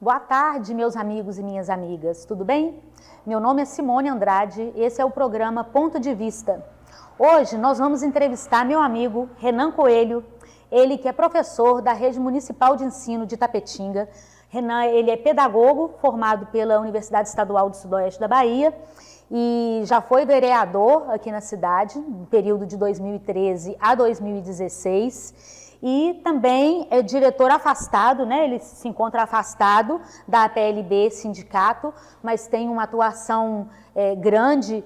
Boa tarde, meus amigos e minhas amigas, tudo bem? Meu nome é Simone Andrade, esse é o programa Ponto de Vista. Hoje nós vamos entrevistar meu amigo Renan Coelho, ele que é professor da Rede Municipal de Ensino de Itapetinga. Renan, ele é pedagogo formado pela Universidade Estadual do Sudoeste da Bahia e já foi vereador aqui na cidade, no período de 2013 a 2016. E também é diretor afastado, né? Ele se encontra afastado da PLB sindicato, mas tem uma atuação grande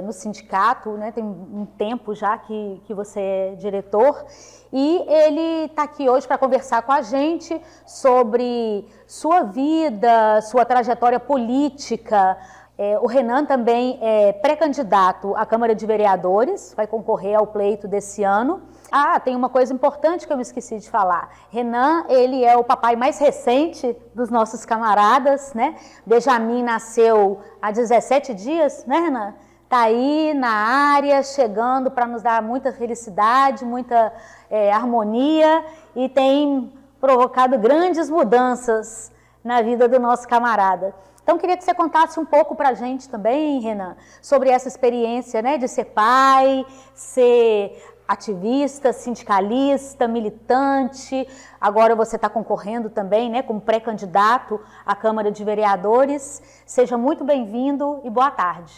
no sindicato, né? Tem um tempo já que você é diretor. E ele está aqui hoje para conversar com a gente sobre sua vida, sua trajetória política. O Renan também é pré-candidato à Câmara de Vereadores, vai concorrer ao pleito desse ano. Tem uma coisa importante que eu me esqueci de falar. Renan, ele é o papai mais recente dos nossos camaradas, né? Benjamin nasceu há 17 dias, né, Renan? Está aí na área, chegando para nos dar muita felicidade, muita harmonia e tem provocado grandes mudanças na vida do nosso camarada. Então, queria que você contasse um pouco para a gente também, Renan, sobre essa experiência, né, de ser pai, ser ativista, sindicalista, militante. Agora você está concorrendo também, né, como pré-candidato à Câmara de Vereadores. Seja muito bem-vindo e boa tarde.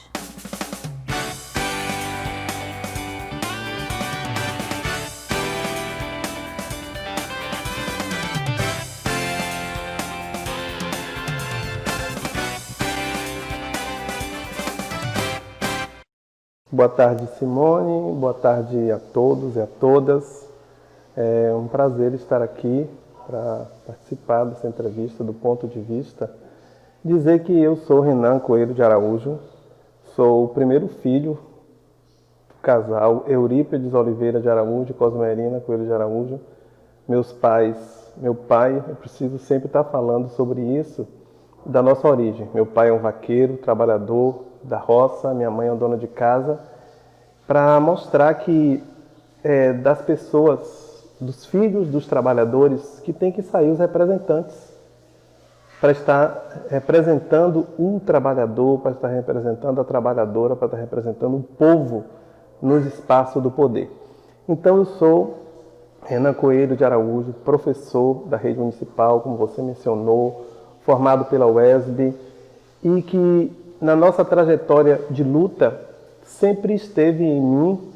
Boa tarde, Simone. Boa tarde a todos e a todas. É um prazer estar aqui para participar dessa entrevista do Ponto de Vista. Dizer que eu sou Renan Coelho de Araújo, sou o primeiro filho do casal Eurípides Oliveira de Araújo e Cosmerina Coelho de Araújo. Meu pai, eu preciso sempre estar falando sobre isso, da nossa origem. Meu pai é um vaqueiro, trabalhador da roça, minha mãe é uma dona de casa, para mostrar que das pessoas, dos filhos dos trabalhadores, que tem que sair os representantes, para estar representando o trabalhador, para estar representando a trabalhadora, para estar representando o povo nos espaços do poder. Então eu sou Renan Coelho de Araújo, professor da rede municipal, como você mencionou, formado pela UESB, e que na nossa trajetória de luta sempre esteve em mim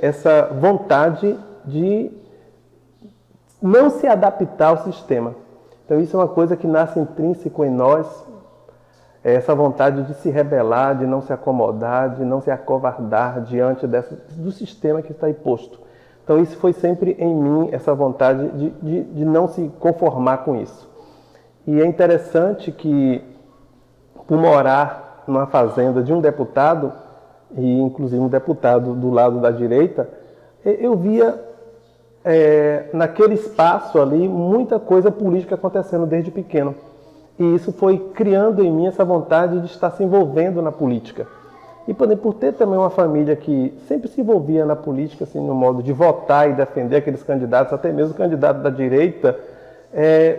essa vontade de não se adaptar ao sistema. Então isso é uma coisa que nasce intrínseco em nós, essa vontade de se rebelar, de não se acomodar, de não se acovardar diante do sistema que está aí posto. Então isso foi sempre em mim, essa vontade de não se conformar com isso. E é interessante que, por morar numa fazenda de um deputado, e inclusive um deputado do lado da direita, eu via naquele espaço ali muita coisa política acontecendo desde pequeno. E isso foi criando em mim essa vontade de estar se envolvendo na política. E por ter também uma família que sempre se envolvia na política, assim, no modo de votar e defender aqueles candidatos, até mesmo o candidato da direita,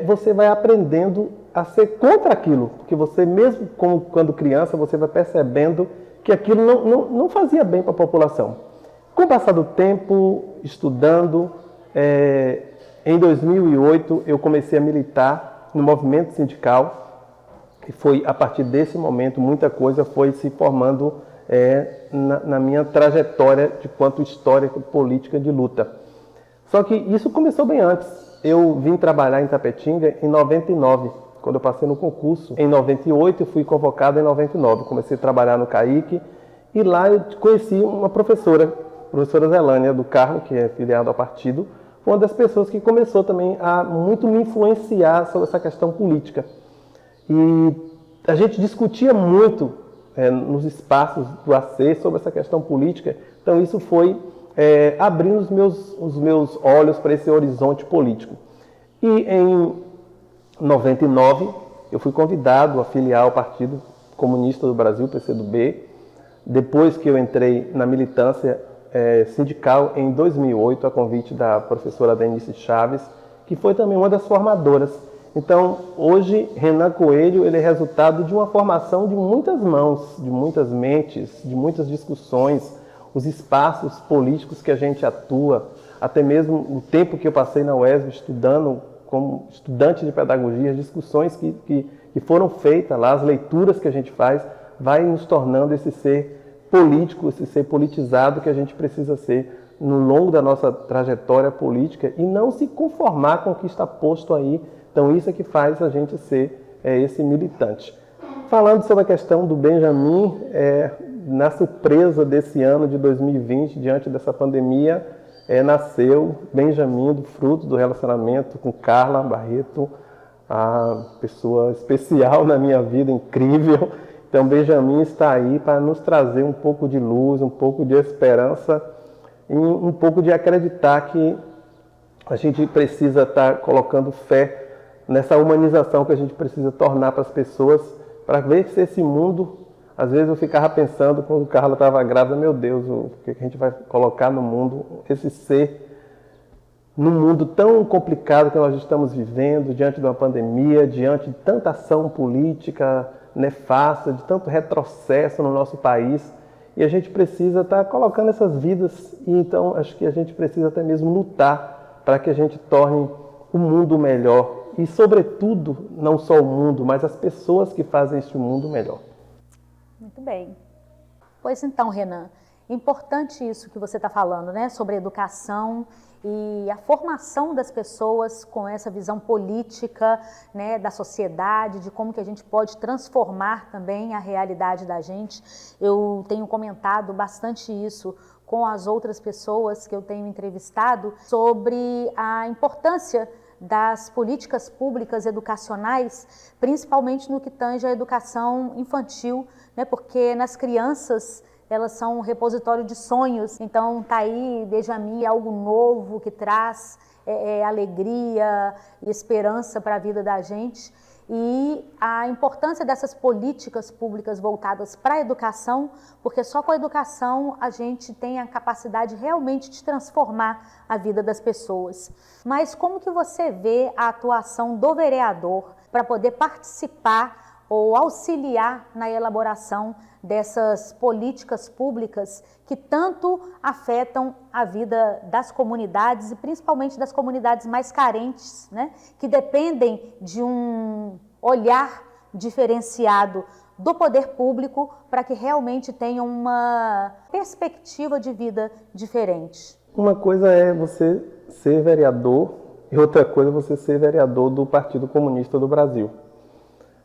você vai aprendendo a ser contra aquilo, porque você mesmo quando criança, você vai percebendo que aquilo não fazia bem para a população. Com o passar do tempo, estudando, em 2008 eu comecei a militar no movimento sindical e foi a partir desse momento muita coisa foi se formando na minha trajetória de quanto história política de luta. Só que isso começou bem antes. Eu vim trabalhar em Itapetinga em 99, quando eu passei no concurso. Em 98 eu fui convocado em 99, comecei a trabalhar no CAIC e lá eu conheci uma professora Zelânia do Carmo, que é filiada ao partido, uma das pessoas que começou também a muito me influenciar sobre essa questão política. E a gente discutia muito nos espaços do AC sobre essa questão política, então isso foi abrindo os meus olhos para esse horizonte político. E em 99 eu fui convidado a filiar ao Partido Comunista do Brasil, PCdoB, depois que eu entrei na militância sindical em 2008, a convite da professora Denise Chaves, que foi também uma das formadoras. Então, hoje, Renan Coelho ele é resultado de uma formação de muitas mãos, de muitas mentes, de muitas discussões, os espaços políticos que a gente atua, até mesmo o tempo que eu passei na UESB estudando como estudante de pedagogia, as discussões que foram feitas lá, as leituras que a gente faz, vai nos tornando esse ser político, esse ser politizado que a gente precisa ser no longo da nossa trajetória política e não se conformar com o que está posto aí. Então isso é que faz a gente ser esse militante. Falando sobre a questão do Benjamin, na surpresa desse ano de 2020, diante dessa pandemia, nasceu Benjamin, do fruto do relacionamento com Carla Barreto, a pessoa especial na minha vida, incrível. Então Benjamin está aí para nos trazer um pouco de luz, um pouco de esperança e um pouco de acreditar que a gente precisa estar colocando fé nessa humanização que a gente precisa tornar para as pessoas, para ver se esse mundo, às vezes eu ficava pensando, quando Carla estava grávida, meu Deus, o que a gente vai colocar no mundo, esse ser, num mundo tão complicado que nós estamos vivendo, diante de uma pandemia, diante de tanta ação política nefasta, de tanto retrocesso no nosso país, e a gente precisa estar colocando essas vidas, e então acho que a gente precisa até mesmo lutar para que a gente torne o mundo melhor, e sobretudo, não só o mundo, mas as pessoas que fazem este mundo melhor. Muito bem. Pois então, Renan, importante isso que você está falando, né, sobre educação e a formação das pessoas com essa visão política, né, da sociedade, de como que a gente pode transformar também a realidade da gente. Eu tenho comentado bastante isso com as outras pessoas que eu tenho entrevistado sobre a importância das políticas públicas educacionais, principalmente no que tange à educação infantil, né, porque nas crianças elas são um repositório de sonhos, então tá aí Benjamin, algo novo que traz alegria e esperança para a vida da gente. E a importância dessas políticas públicas voltadas para a educação, porque só com a educação a gente tem a capacidade realmente de transformar a vida das pessoas. Mas como que você vê a atuação do vereador para poder participar ou auxiliar na elaboração dessas políticas públicas que tanto afetam a vida das comunidades e principalmente das comunidades mais carentes, né, que dependem de um olhar diferenciado do poder público para que realmente tenham uma perspectiva de vida diferente? Uma coisa é você ser vereador e outra coisa é você ser vereador do Partido Comunista do Brasil.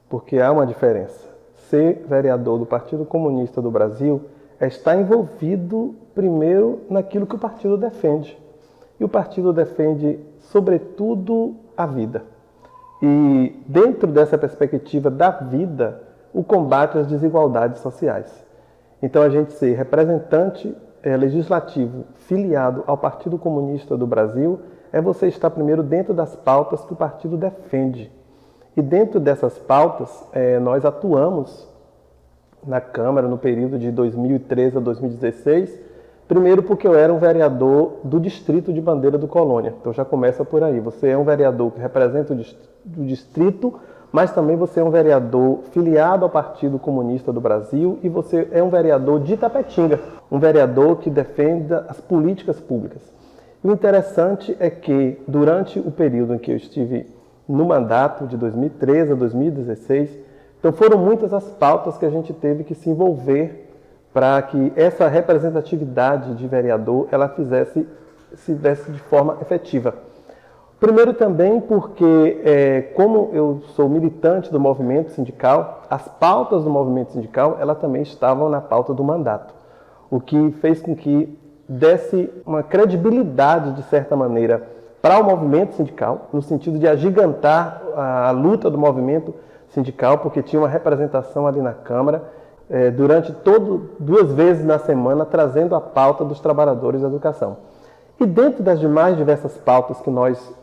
Porque há uma diferença. Ser vereador do Partido Comunista do Brasil é estar envolvido primeiro naquilo que o partido defende. E o partido defende, sobretudo, a vida. E dentro dessa perspectiva da vida, o combate às desigualdades sociais. Então a gente ser representante legislativo filiado ao Partido Comunista do Brasil é você estar primeiro dentro das pautas que o partido defende. E dentro dessas pautas, nós atuamos na Câmara no período de 2013 a 2016, primeiro porque eu era um vereador do distrito de Bandeira do Colônia. Então já começa por aí. Você é um vereador que representa o distrito, mas também você é um vereador filiado ao Partido Comunista do Brasil e você é um vereador de Itapetinga, um vereador que defenda as políticas públicas. E o interessante é que durante o período em que eu estive no mandato de 2013 a 2016, então foram muitas as pautas que a gente teve que se envolver para que essa representatividade de vereador ela se desse de forma efetiva. Primeiro também porque, como eu sou militante do movimento sindical, as pautas do movimento sindical elas também estavam na pauta do mandato, o que fez com que desse uma credibilidade, de certa maneira, para o movimento sindical, no sentido de agigantar a luta do movimento sindical, porque tinha uma representação ali na Câmara, durante 2 vezes na semana, trazendo a pauta dos trabalhadores da educação. E dentro das demais diversas pautas que nós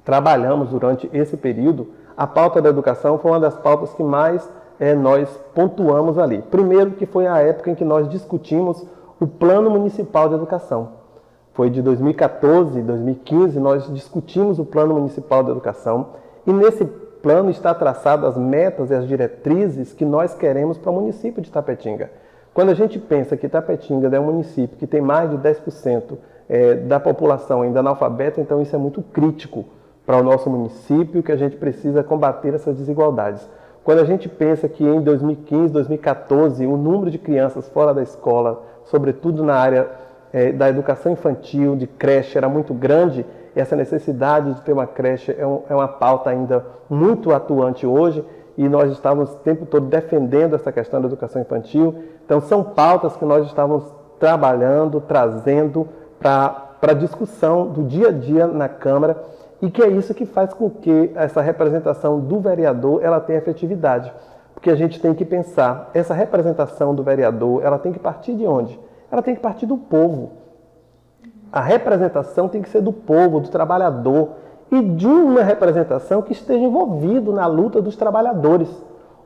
trabalhamos durante esse período, a pauta da educação foi uma das pautas que mais nós pontuamos ali. Primeiro, que foi a época em que nós discutimos o Plano Municipal de Educação. Foi de 2014, 2015, nós discutimos o Plano Municipal de Educação E nesse plano está traçado as metas e as diretrizes que nós queremos para o município de Itapetinga. Quando a gente pensa que Itapetinga é um município que tem mais de 10% da população ainda analfabeta, então isso é muito crítico para o nosso município, que a gente precisa combater essas desigualdades. Quando a gente pensa que em 2015, 2014, o número de crianças fora da escola, sobretudo na área da educação infantil, de creche, era muito grande, e essa necessidade de ter uma creche é uma pauta ainda muito atuante hoje, e nós estávamos o tempo todo defendendo essa questão da educação infantil. Então, são pautas que nós estávamos trabalhando, trazendo para a discussão do dia a dia na Câmara, e que é isso que faz com que essa representação do vereador ela tenha efetividade. Porque a gente tem que pensar, essa representação do vereador, ela tem que partir de onde? Ela tem que partir do povo. A representação tem que ser do povo, do trabalhador, e de uma representação que esteja envolvido na luta dos trabalhadores.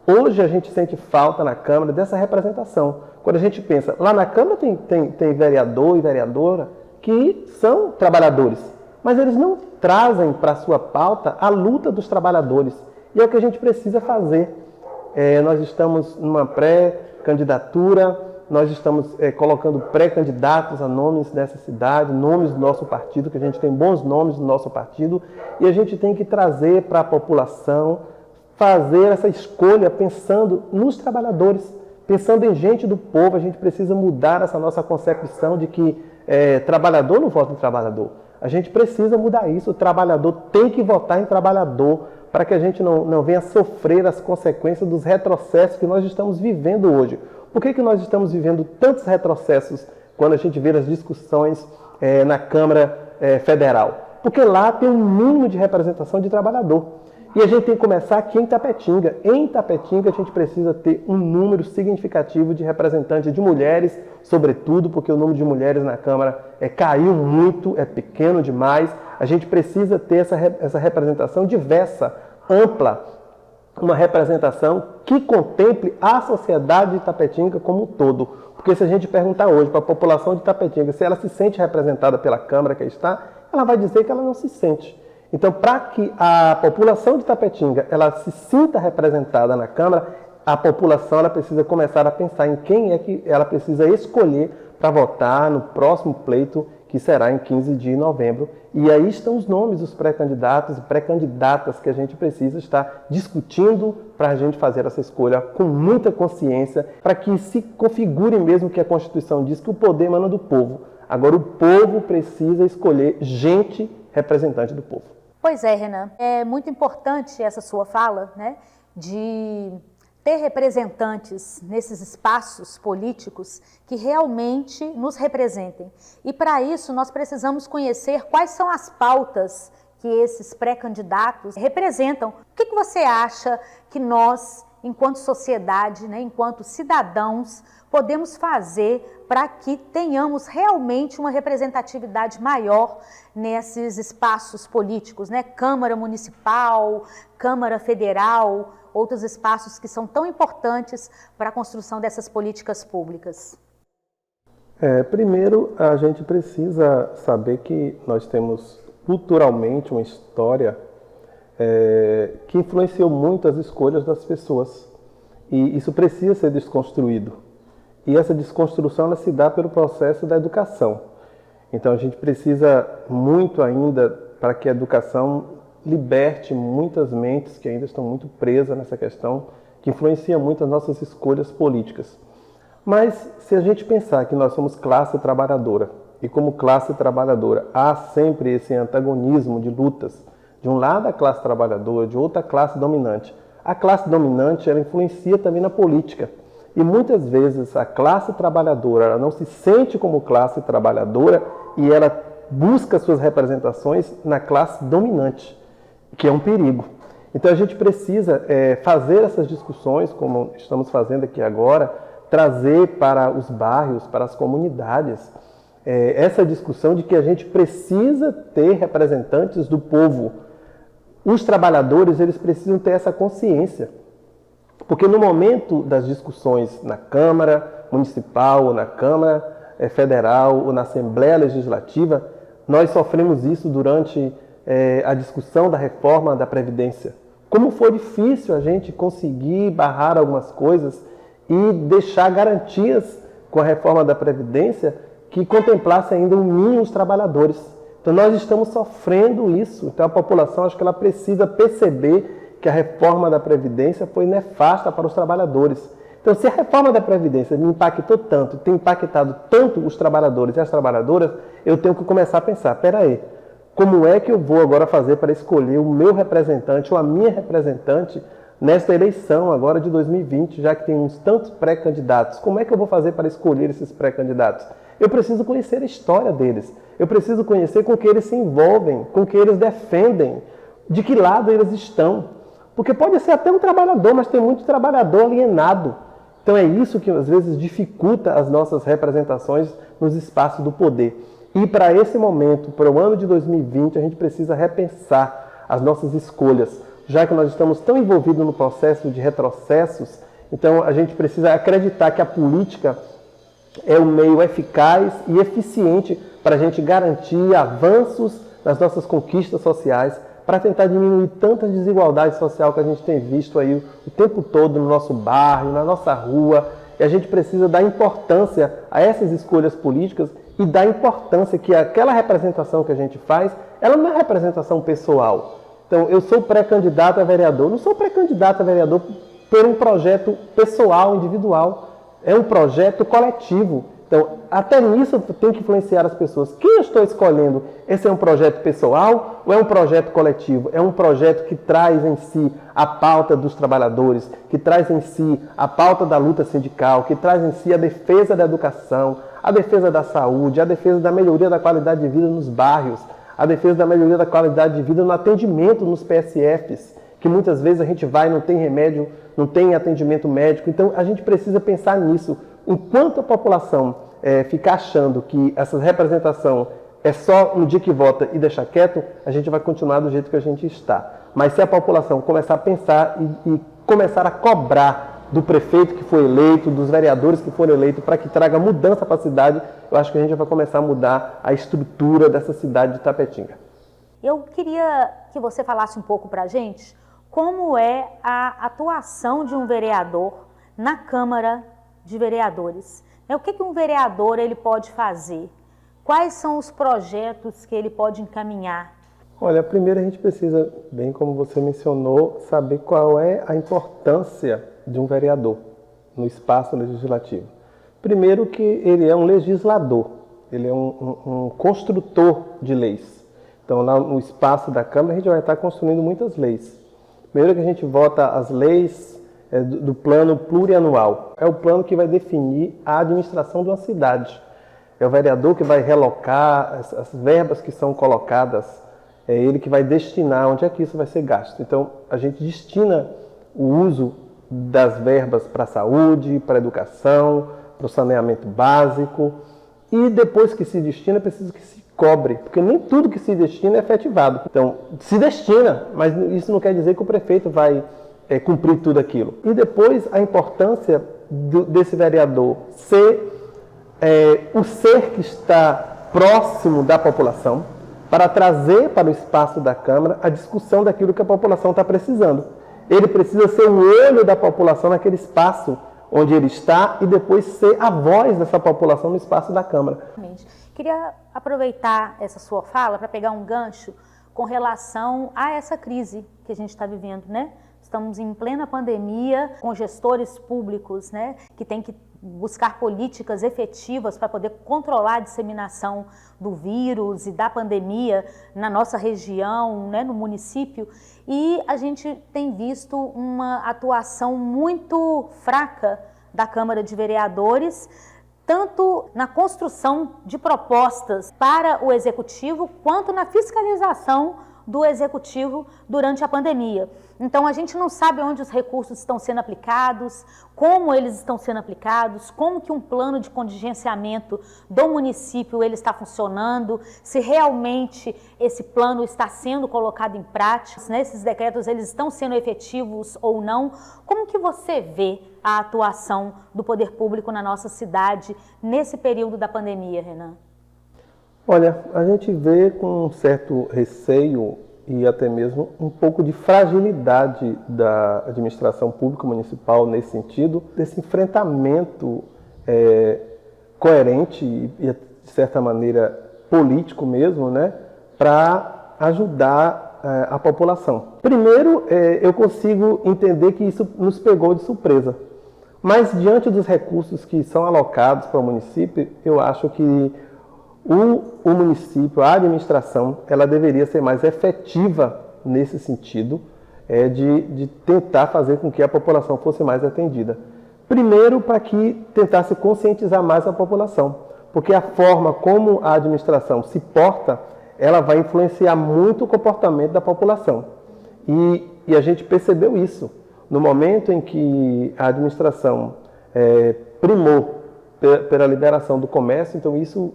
Hoje a gente sente falta na Câmara dessa representação. Quando a gente pensa, lá na Câmara tem vereador e vereadora que são trabalhadores, mas eles não trazem para a sua pauta a luta dos trabalhadores. E é o que a gente precisa fazer. Nós estamos numa pré-candidatura, nós estamos colocando pré-candidatos a nomes dessa cidade, nomes do nosso partido, que a gente tem bons nomes do nosso partido, e a gente tem que trazer para a população, fazer essa escolha pensando nos trabalhadores, pensando em gente do povo. A gente precisa mudar essa nossa concepção de que trabalhador não vota em trabalhador. A gente precisa mudar isso, o trabalhador tem que votar em trabalhador, para que a gente não venha sofrer as consequências dos retrocessos que nós estamos vivendo hoje. Por que nós estamos vivendo tantos retrocessos quando a gente vê as discussões na Câmara Federal? Porque lá tem um mínimo de representação de trabalhador. E a gente tem que começar aqui em Itapetinga. Em Itapetinga a gente precisa ter um número significativo de representantes de mulheres, sobretudo porque o número de mulheres na Câmara caiu muito, é pequeno demais. A gente precisa ter essa representação diversa, ampla, uma representação que contemple a sociedade de Itapetinga como um todo. Porque se a gente perguntar hoje para a população de Itapetinga se ela se sente representada pela Câmara que está, ela vai dizer que ela não se sente. Então, para que a população de Itapetinga ela se sinta representada na Câmara, a população ela precisa começar a pensar em quem é que ela precisa escolher para votar no próximo pleito, que será em 15 de novembro. E aí estão os nomes dos pré-candidatos e pré-candidatas que a gente precisa estar discutindo para a gente fazer essa escolha com muita consciência, para que se configure mesmo que a Constituição diz que o poder emana do povo. Agora, o povo precisa escolher gente representante do povo. Pois é, Renan. É muito importante essa sua fala, né, de ter representantes nesses espaços políticos que realmente nos representem. E para isso nós precisamos conhecer quais são as pautas que esses pré-candidatos representam. O que você acha que nós, enquanto sociedade, né, enquanto cidadãos, podemos fazer para que tenhamos realmente uma representatividade maior nesses espaços políticos, né? Câmara Municipal, Câmara Federal, outros espaços que são tão importantes para a construção dessas políticas públicas? Primeiro, a gente precisa saber que nós temos culturalmente uma história que influenciou muito as escolhas das pessoas. E isso precisa ser desconstruído. E essa desconstrução ela se dá pelo processo da educação. Então a gente precisa muito ainda para que a educação liberte muitas mentes que ainda estão muito presas nessa questão, que influencia muito as nossas escolhas políticas. Mas se a gente pensar que nós somos classe trabalhadora, e como classe trabalhadora há sempre esse antagonismo de lutas, de um lado a classe trabalhadora, de outra a classe dominante. A classe dominante ela influencia também na política. E muitas vezes a classe trabalhadora ela não se sente como classe trabalhadora e ela busca suas representações na classe dominante, que é um perigo. Então a gente precisa fazer essas discussões, como estamos fazendo aqui agora, trazer para os bairros, para as comunidades, essa discussão de que a gente precisa ter representantes do povo. Os trabalhadores eles precisam ter essa consciência. Porque no momento das discussões na Câmara Municipal, ou na Câmara Federal, ou na Assembleia Legislativa, nós sofremos isso durante a discussão da reforma da Previdência. Como foi difícil a gente conseguir barrar algumas coisas e deixar garantias com a reforma da Previdência que contemplasse ainda o mínimo os trabalhadores. Então nós estamos sofrendo isso. Então a população, acho que ela precisa perceber que a reforma da Previdência foi nefasta para os trabalhadores. Então se a reforma da Previdência me impactou tanto, tem impactado tanto os trabalhadores e as trabalhadoras, eu tenho que começar a pensar, peraí, como é que eu vou agora fazer para escolher o meu representante ou a minha representante nesta eleição agora de 2020, já que tem uns tantos pré-candidatos? Como é que eu vou fazer para escolher esses pré-candidatos? Eu preciso conhecer a história deles. Eu preciso conhecer com que eles se envolvem, com que eles defendem, de que lado eles estão. Porque pode ser até um trabalhador, mas tem muito trabalhador alienado. Então é isso que às vezes dificulta as nossas representações nos espaços do poder. E para esse momento, para o ano de 2020, a gente precisa repensar as nossas escolhas, já que nós estamos tão envolvidos no processo de retrocessos. Então a gente precisa acreditar que a política é um meio eficaz e eficiente para a gente garantir avanços nas nossas conquistas sociais, para tentar diminuir tanta desigualdade social que a gente tem visto aí o tempo todo no nosso bairro, na nossa rua. E a gente precisa dar importância a essas escolhas políticas e dar importância que aquela representação que a gente faz, ela não é representação pessoal. Então, eu sou pré-candidato a vereador, não sou pré-candidato a vereador por um projeto pessoal, individual. É um projeto coletivo. Então, até nisso tem que influenciar as pessoas. Quem eu estou escolhendo? Esse é um projeto pessoal ou é um projeto coletivo? É um projeto que traz em si a pauta dos trabalhadores, que traz em si a pauta da luta sindical, que traz em si a defesa da educação, a defesa da saúde, a defesa da melhoria da qualidade de vida nos bairros, a defesa da melhoria da qualidade de vida no atendimento nos PSFs, que muitas vezes a gente vai e não tem remédio, não tem atendimento médico. Então, a gente precisa pensar nisso. Enquanto a população ficar achando que essa representação é só no dia que vota e deixar quieto, a gente vai continuar do jeito que a gente está. Mas se a população começar a pensar e começar a cobrar do prefeito que foi eleito, dos vereadores que foram eleitos, para que traga mudança para a cidade, eu acho que a gente vai começar a mudar a estrutura dessa cidade de Tapetinga. Eu queria que você falasse um pouco para a gente como é a atuação de um vereador na Câmara de Vereadores. O que um vereador ele pode fazer? Quais são os projetos que ele pode encaminhar? Olha, primeiro a gente precisa, bem como você mencionou, saber qual é a importância de um vereador no espaço legislativo. Primeiro que ele é um legislador, ele é um construtor de leis. Então lá no espaço da Câmara a gente vai estar construindo muitas leis. Primeiro que a gente vota as leis do plano plurianual. É o plano que vai definir a administração de uma cidade. É o vereador que vai relocar as verbas que são colocadas, é ele que vai destinar onde é que isso vai ser gasto. Então, a gente destina o uso das verbas para a saúde, para a educação, para o saneamento básico. E depois que se destina, é preciso que se cobre, porque nem tudo que se destina é efetivado. Então, se destina, mas isso não quer dizer que o prefeito vai cumprir tudo aquilo. E depois a importância desse vereador ser o ser que está próximo da população para trazer para o espaço da Câmara a discussão daquilo que a população está precisando. Ele precisa ser o olho da população naquele espaço onde ele está e depois ser a voz dessa população no espaço da Câmara. Queria aproveitar essa sua fala para pegar um gancho com relação a essa crise que a gente está vivendo, né? Estamos em plena pandemia, com gestores públicos, né, que têm que buscar políticas efetivas para poder controlar a disseminação do vírus e da pandemia na nossa região, né, no município. E a gente tem visto uma atuação muito fraca da Câmara de Vereadores, tanto na construção de propostas para o Executivo, quanto na fiscalização do Executivo durante a pandemia. Então, a gente não sabe onde os recursos estão sendo aplicados, como eles estão sendo aplicados, como que um plano de contingenciamento do município ele está funcionando, se realmente esse plano está sendo colocado em prática, né? Esses decretos eles estão sendo efetivos ou não. Como que você vê a atuação do poder público na nossa cidade nesse período da pandemia, Renan? Olha, a gente vê com um certo receio e até mesmo um pouco de fragilidade da administração pública municipal nesse sentido, desse enfrentamento coerente e, de certa maneira, político mesmo, né, para ajudar a população. Primeiro, eu consigo entender que isso nos pegou de surpresa, mas diante dos recursos que são alocados para o município, eu acho que o município, a administração, ela deveria ser mais efetiva nesse sentido, de tentar fazer com que a população fosse mais atendida. Primeiro, para que tentasse conscientizar mais a população, porque a forma como a administração se porta, ela vai influenciar muito o comportamento da população. E a gente percebeu isso no momento em que a administração primou pela liberação do comércio, então isso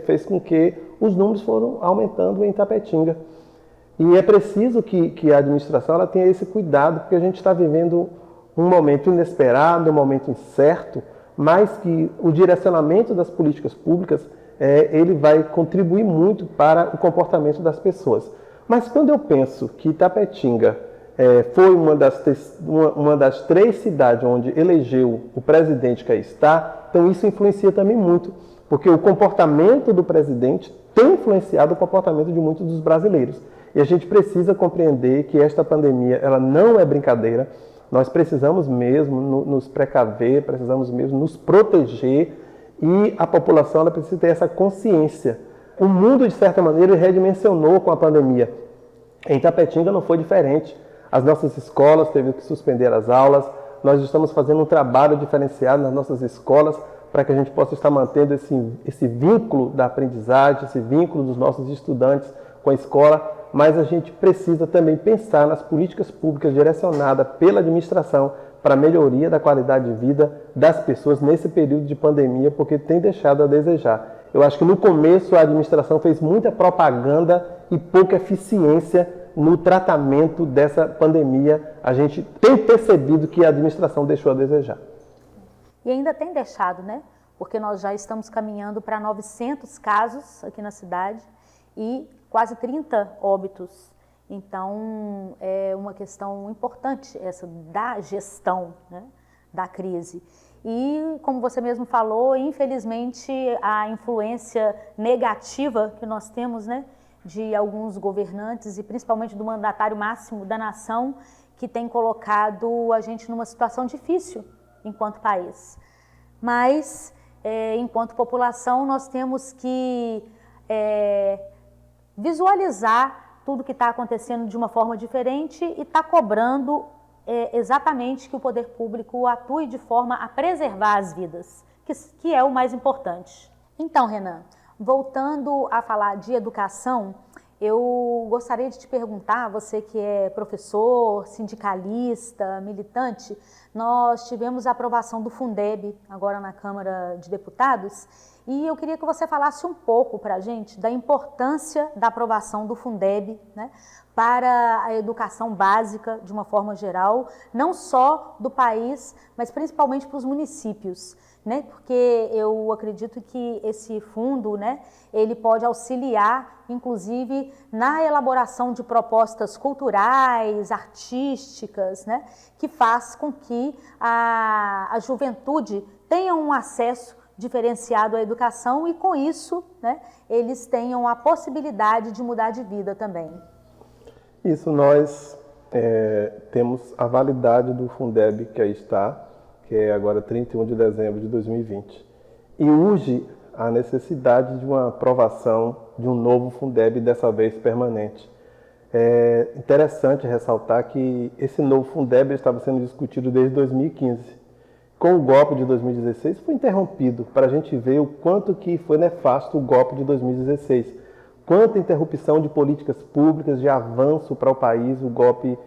fez com que os números foram aumentando em Itapetinga. E é preciso que a administração ela tenha esse cuidado, porque a gente está vivendo um momento inesperado, um momento incerto, mas que o direcionamento das políticas públicas ele vai contribuir muito para o comportamento das pessoas. Mas quando eu penso que Itapetinga foi uma das 3 cidades onde elegeu o presidente que aí está, então isso influencia também muito, porque o comportamento do presidente tem influenciado o comportamento de muitos dos brasileiros. E a gente precisa compreender que esta pandemia ela não é brincadeira, nós precisamos mesmo nos precaver, precisamos mesmo nos proteger e a população ela precisa ter essa consciência. O mundo, de certa maneira, redimensionou com a pandemia. Em Itapetinga não foi diferente. As nossas escolas teve que suspender as aulas, nós estamos fazendo um trabalho diferenciado nas nossas escolas para que a gente possa estar mantendo esse vínculo da aprendizagem, esse vínculo dos nossos estudantes com a escola, mas a gente precisa também pensar nas políticas públicas direcionadas pela administração para a melhoria da qualidade de vida das pessoas nesse período de pandemia, porque tem deixado a desejar. Eu acho que no começo a administração fez muita propaganda e pouca eficiência no tratamento dessa pandemia. A gente tem percebido que a administração deixou a desejar. E ainda tem deixado, né? Porque nós já estamos caminhando para 900 casos aqui na cidade e quase 30 óbitos. Então, é uma questão importante essa da gestão, né, da crise. E, como você mesmo falou, infelizmente, a influência negativa que nós temos, né, de alguns governantes e principalmente do mandatário máximo da nação, que tem colocado a gente numa situação difícil enquanto país. Mas, enquanto população, nós temos que visualizar tudo que está acontecendo de uma forma diferente e está cobrando exatamente que o poder público atue de forma a preservar as vidas, que é o mais importante. Então, Renan, voltando a falar de educação, eu gostaria de te perguntar, você que é professor, sindicalista, militante, nós tivemos a aprovação do Fundeb agora na Câmara de Deputados e eu queria que você falasse um pouco para a gente da importância da aprovação do Fundeb, né, para a educação básica de uma forma geral, não só do país, mas principalmente para os municípios, né, porque eu acredito que esse fundo, né, ele pode auxiliar, inclusive, na elaboração de propostas culturais, artísticas, né, que faz com que a juventude tenha um acesso diferenciado à educação e, com isso, né, eles tenham a possibilidade de mudar de vida também. Isso, nós temos a validade do Fundeb que aí está, que é agora 31 de dezembro de 2020. E urge a necessidade de uma aprovação de um novo Fundeb, dessa vez permanente. É interessante ressaltar que esse novo Fundeb estava sendo discutido desde 2015. Com o golpe de 2016 foi interrompido, para a gente ver o quanto que foi nefasto o golpe de 2016. Quanta interrupção de políticas públicas, de avanço para o país, o golpe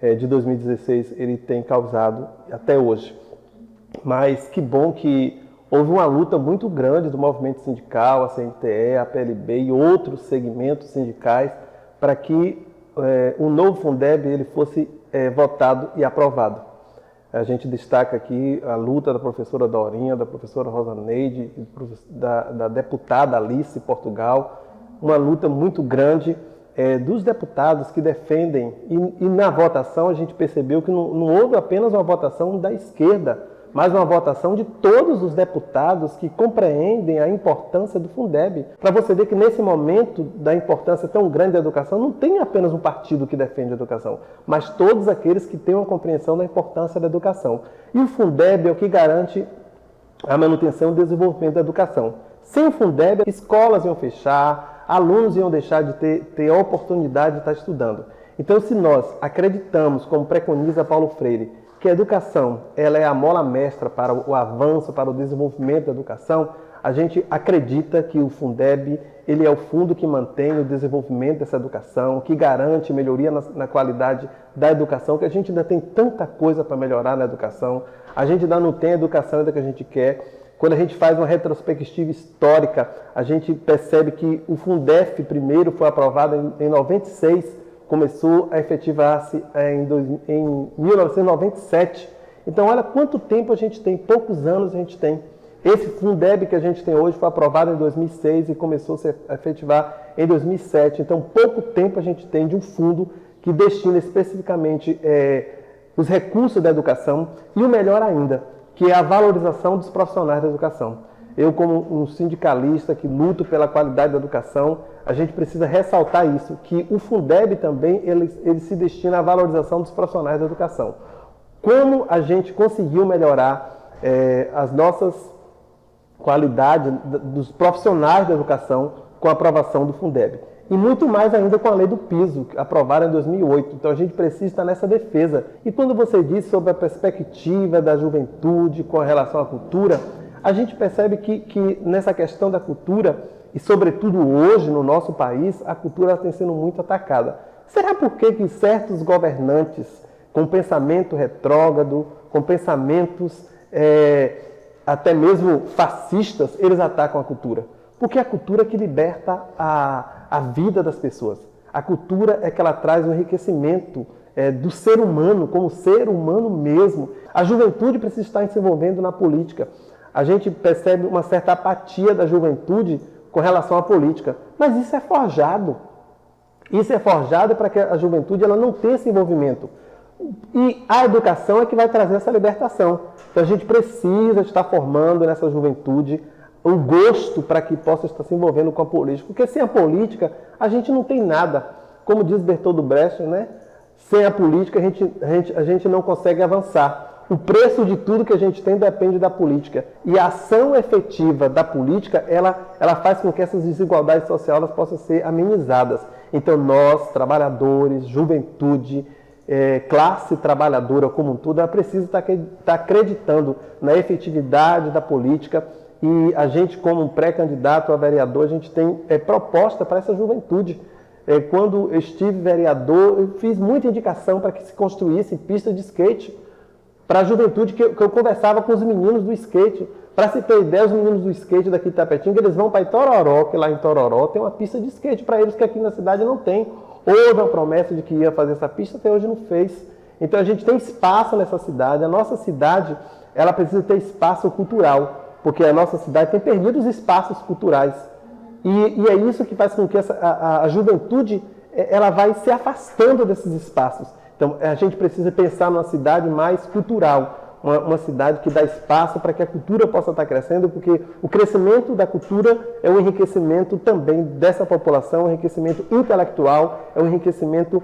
de 2016 ele tem causado até hoje. Mas que bom que houve uma luta muito grande do movimento sindical, a CNTE, a PLB e outros segmentos sindicais para que o novo Fundeb ele fosse votado e aprovado. A gente destaca aqui a luta da professora Dorinha, da professora Rosaneide, da deputada Alice Portugal, uma luta muito grande dos deputados que defendem, e na votação a gente percebeu que não houve apenas uma votação da esquerda, mas uma votação de todos os deputados que compreendem a importância do Fundeb. Para você ver que nesse momento da importância tão grande da educação, não tem apenas um partido que defende a educação, mas todos aqueles que têm uma compreensão da importância da educação. E o Fundeb é o que garante a manutenção e o desenvolvimento da educação. Sem o Fundeb, escolas iam fechar, alunos iam deixar de ter a oportunidade de estar estudando. Então, se nós acreditamos, como preconiza Paulo Freire, que a educação ela é a mola mestra para o avanço, para o desenvolvimento da educação, a gente acredita que o Fundeb ele é o fundo que mantém o desenvolvimento dessa educação, que garante melhoria na qualidade da educação, que a gente ainda tem tanta coisa para melhorar na educação, a gente ainda não tem a educação ainda que a gente quer. Quando a gente faz uma retrospectiva histórica, a gente percebe que o Fundef primeiro foi aprovado em 96, começou a efetivar-se em 1997. Então, olha quanto tempo a gente tem, poucos anos a gente tem. Esse Fundeb que a gente tem hoje foi aprovado em 2006 e começou a se efetivar em 2007. Então, pouco tempo a gente tem de um fundo que destina especificamente os recursos da educação e o melhor ainda, que é a valorização dos profissionais da educação. Eu, como um sindicalista que luto pela qualidade da educação, a gente precisa ressaltar isso, que o Fundeb também ele se destina à valorização dos profissionais da educação. Como a gente conseguiu melhorar as nossas qualidades dos profissionais da educação com a aprovação do Fundeb. E muito mais ainda com a lei do piso, aprovada em 2008. Então a gente precisa estar nessa defesa. E quando você diz sobre a perspectiva da juventude com relação à cultura, a gente percebe que nessa questão da cultura, e sobretudo hoje no nosso país, a cultura tem sido muito atacada. Será por que certos governantes com pensamento retrógrado, com pensamentos até mesmo fascistas, eles atacam a cultura? Porque a cultura é que liberta a vida das pessoas. A cultura é que ela traz um enriquecimento do ser humano, como ser humano mesmo. A juventude precisa estar se envolvendo na política. A gente percebe uma certa apatia da juventude com relação à política. Mas isso é forjado. Isso é forjado para que a juventude ela não tenha esse envolvimento. E a educação é que vai trazer essa libertação. Então a gente precisa estar formando nessa juventude o gosto para que possa estar se envolvendo com a política. Porque sem a política a gente não tem nada. Como diz Bertold Brecht, né? Sem a política a gente não consegue avançar. O preço de tudo que a gente tem depende da política. E a ação efetiva da política, ela faz com que essas desigualdades sociais elas possam ser amenizadas. Então nós, trabalhadores, juventude, classe trabalhadora como um todo, ela precisa estar acreditando na efetividade da política. E a gente, como um pré-candidato a vereador, a gente tem proposta para essa juventude. Quando eu estive vereador, eu fiz muita indicação para que se construísse pista de skate para a juventude, que eu conversava com os meninos do skate. Para se ter ideia, os meninos do skate daqui de Tapetinga, eles vão para Itororó, que lá em Itororó tem uma pista de skate para eles que aqui na cidade não tem. Houve a promessa de que ia fazer essa pista, até hoje não fez. Então a gente tem espaço nessa cidade. A nossa cidade ela precisa ter espaço cultural, porque a nossa cidade tem perdido os espaços culturais. E é isso que faz com que a juventude ela vai se afastando desses espaços. Então, a gente precisa pensar numa cidade mais cultural, uma cidade que dá espaço para que a cultura possa estar crescendo, porque o crescimento da cultura é um enriquecimento também dessa população, um enriquecimento intelectual, é um enriquecimento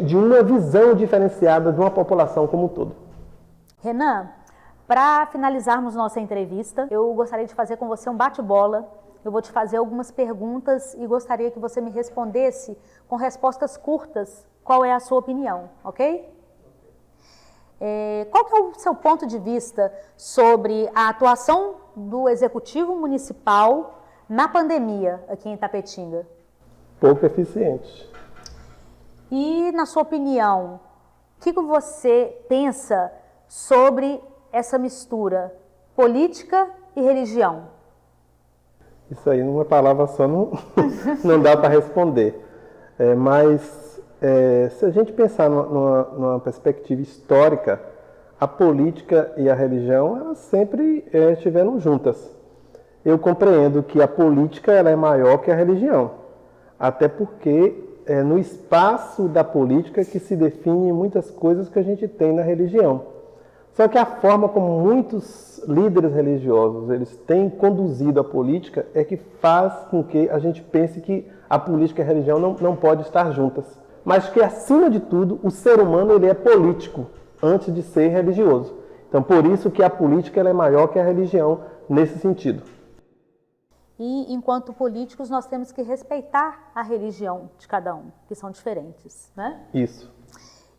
de uma visão diferenciada de uma população como um todo. Renan, para finalizarmos nossa entrevista, eu gostaria de fazer com você um bate-bola. Eu vou te fazer algumas perguntas e gostaria que você me respondesse com respostas curtas. Qual é a sua opinião, ok? Qual que é o seu ponto de vista sobre a atuação do Executivo Municipal na pandemia aqui em Tapetinga? Pouco eficiente. E, na sua opinião, o que você pensa sobre essa mistura política e religião? Isso aí, numa palavra só, não dá para responder. Mas se a gente pensar numa perspectiva histórica, a política e a religião elas sempre estiveram juntas. Eu compreendo que a política ela é maior que a religião, até porque é no espaço da política que se define muitas coisas que a gente tem na religião. Só que a forma como muitos líderes religiosos eles têm conduzido a política é que faz com que a gente pense que a política e a religião não podem estar juntas. Mas que, acima de tudo, o ser humano ele é político antes de ser religioso. Então, por isso que a política ela é maior que a religião nesse sentido. E, enquanto políticos, nós temos que respeitar a religião de cada um, que são diferentes, né? Isso.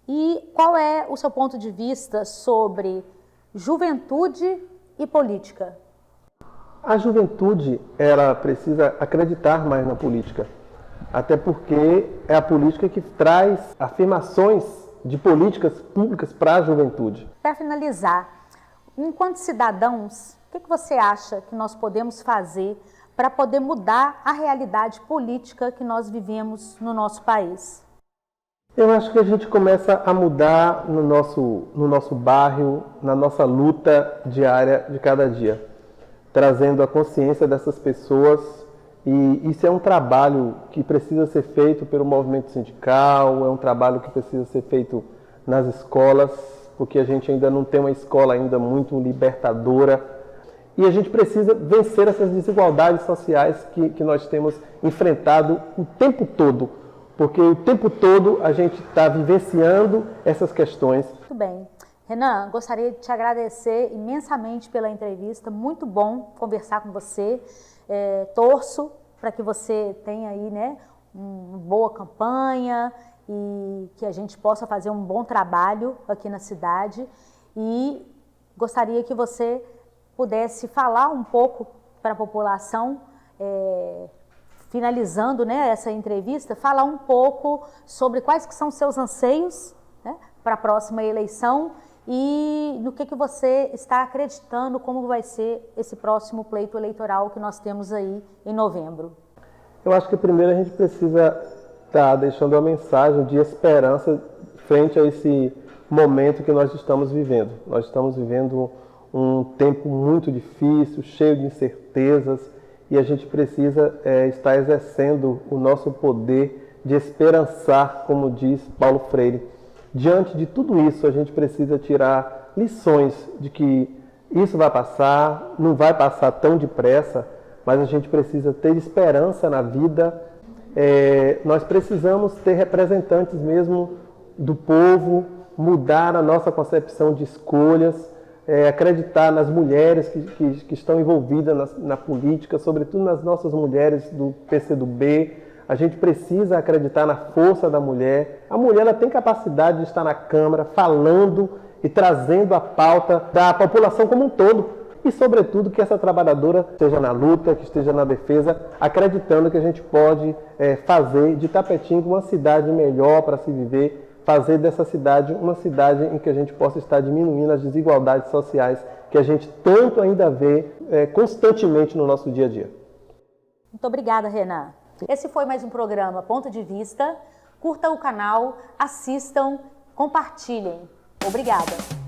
E qual é o seu ponto de vista sobre juventude e política? A juventude, ela precisa acreditar mais na política. Até porque é a política que traz afirmações de políticas públicas para a juventude. Para finalizar, enquanto cidadãos, o que você acha que nós podemos fazer para poder mudar a realidade política que nós vivemos no nosso país? Eu acho que a gente começa a mudar no nosso bairro, na nossa luta diária de cada dia, trazendo a consciência dessas pessoas. E isso é um trabalho que precisa ser feito pelo movimento sindical, é um trabalho que precisa ser feito nas escolas, porque a gente ainda não tem uma escola ainda muito libertadora. E a gente precisa vencer essas desigualdades sociais que nós temos enfrentado o tempo todo, porque o tempo todo a gente está vivenciando essas questões. Muito bem. Renan, gostaria de te agradecer imensamente pela entrevista, muito bom conversar com você. Torço para que você tenha aí, né, uma boa campanha e que a gente possa fazer um bom trabalho aqui na cidade. E gostaria que você pudesse falar um pouco para a população, finalizando, né, essa entrevista, falar um pouco sobre quais que são seus anseios, né, para a próxima eleição e no que você está acreditando, como vai ser esse próximo pleito eleitoral que nós temos aí em novembro. Eu acho que primeiro a gente precisa estar deixando uma mensagem de esperança frente a esse momento que nós estamos vivendo. Nós estamos vivendo um tempo muito difícil, cheio de incertezas, e a gente precisa estar exercendo o nosso poder de esperançar, como diz Paulo Freire. Diante de tudo isso, a gente precisa tirar lições de que isso vai passar, não vai passar tão depressa, mas a gente precisa ter esperança na vida. Nós precisamos ter representantes mesmo do povo, mudar a nossa concepção de escolhas, acreditar nas mulheres que estão envolvidas na política, sobretudo nas nossas mulheres do PCdoB. A gente precisa acreditar na força da mulher. A mulher ela tem capacidade de estar na Câmara falando e trazendo a pauta da população como um todo. E, sobretudo, que essa trabalhadora esteja na luta, que esteja na defesa, acreditando que a gente pode fazer de Tapetinga uma cidade melhor para se viver, fazer dessa cidade uma cidade em que a gente possa estar diminuindo as desigualdades sociais que a gente tanto ainda vê constantemente no nosso dia a dia. Muito obrigada, Renan. Esse foi mais um programa Ponto de Vista. Curta o canal, assistam, compartilhem. Obrigada.